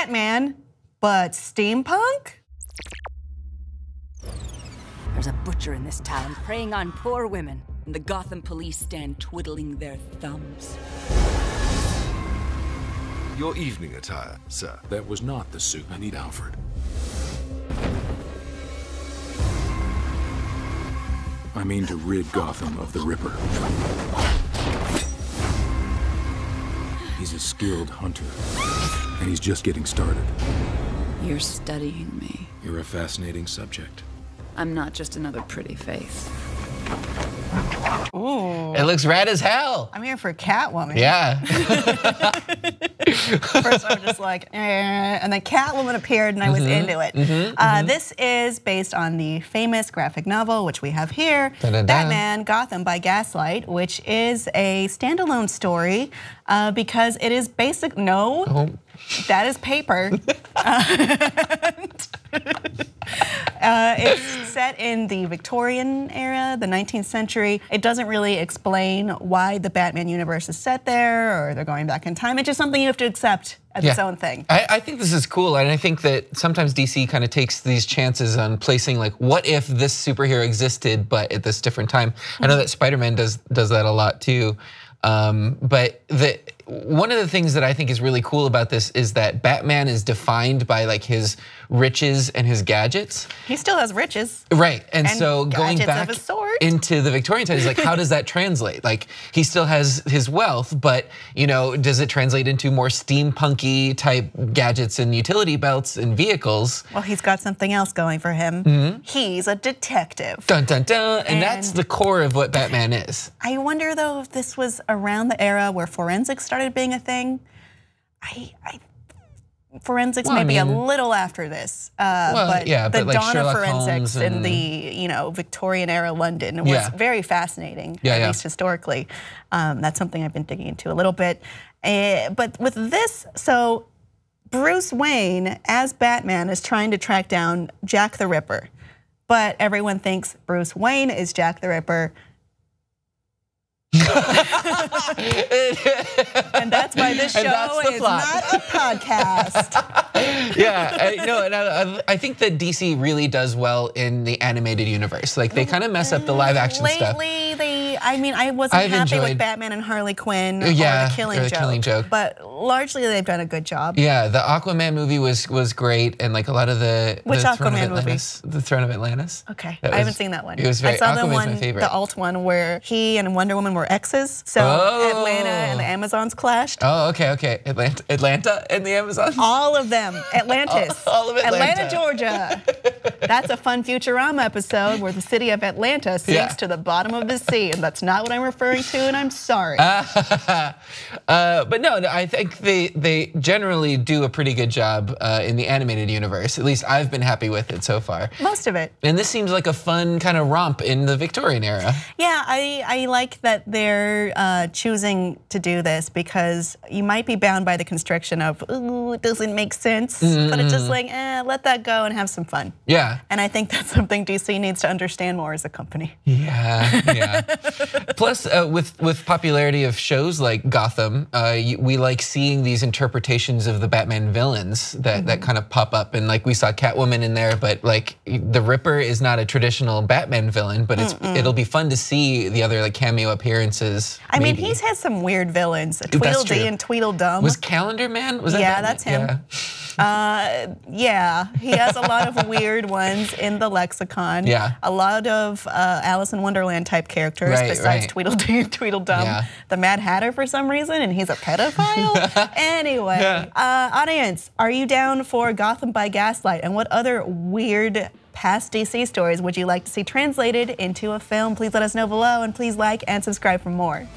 Batman, but steampunk? There's a butcher in this town preying on poor women, and the Gotham police stand twiddling their thumbs. Your evening attire, sir. That was not the suit. I need Alfred. I mean to rid Gotham of the Ripper. He's a skilled hunter, and he's just getting started. You're studying me. You're a fascinating subject. I'm not just another pretty face. Ooh. It looks rad as hell. I'm here for Catwoman. Yeah. First I was just like, and then Catwoman appeared and I was into it. This is based on the famous graphic novel, which we have here, Batman, Gotham by Gaslight, which is a standalone story because it is basic, that is paper. It's set in the Victorian era, the 19th century. It doesn't really explain why the Batman universe is set there or they're going back in time. It's just something you have to accept as its own thing. I think this is cool, and I think that sometimes DC kind of takes these chances on placing like, what if this superhero existed but at this different time? I know that Spider-Man does that a lot too. But one of the things that I think is really cool about this is that Batman is defined by like his riches and his gadgets. He still has riches. Right, and so going back into the Victorian times, like how does that translate? Like he still has his wealth, but does it translate into more steampunky type gadgets and utility belts and vehicles? Well, he's got something else going for him. He's a detective. Dun dun dun, and that's the core of what Batman is. I wonder though if this was around the era where forensics started being a thing. Forensics may be a little after this, but the like dawn Sherlock of forensics Holmes in the Victorian era London was very fascinating, at least historically. That's something I've been digging into a little bit. But with this, so Bruce Wayne as Batman is trying to track down Jack the Ripper, but everyone thinks Bruce Wayne is Jack the Ripper. And that's why this show is not a podcast. Yeah, I think that DC really does well in the animated universe. Like they kind of mess up the live action stuff. Lately, I wasn't happy with Batman and Harley Quinn or the Killing Joke, but largely they've done a good job. Yeah, the Aquaman movie was great, and like a lot of the Aquaman movie? The Throne of Atlantis. Okay, I haven't seen that one. It was very. I saw my favorite. The alt one where he and Wonder Woman were exes. So Atlanta and the Amazons clashed. Oh, okay. Atlanta and the Amazons. All of them. Atlantis. all of Atlanta. Atlanta, Georgia. That's a fun Futurama episode where the city of Atlanta sinks to the bottom of the sea, and that's not what I'm referring to, and I'm sorry. But no, I think they generally do a pretty good job in the animated universe. At least I've been happy with it so far. Most of it. And this seems like a fun kind of romp in the Victorian era. Yeah, I like that they're choosing to do this because you might be bound by the constriction of, ooh, it doesn't make sense, but it's just like, let that go and have some fun. Yeah. And I think that's something DC needs to understand more as a company. Yeah. Plus, with popularity of shows like Gotham, we like seeing these interpretations of the Batman villains that kind of pop up, and like we saw Catwoman in there, but like the Ripper is not a traditional Batman villain, but it'll be fun to see the other like cameo apperances. I mean, he's had some weird villains, Tweedledee and Tweedledum. Was Calendar Man? Was that Batman? That's him. Yeah, he has a lot of weird ones in the lexicon. Yeah. A lot of Alice in Wonderland type characters besides Tweedledee and Tweedledum. Yeah. The Mad Hatter for some reason, and he's a pedophile? Anyway, audience, are you down for Gotham by Gaslight? And what other weird past DC stories would you like to see translated into a film? Please let us know below, and please like and subscribe for more.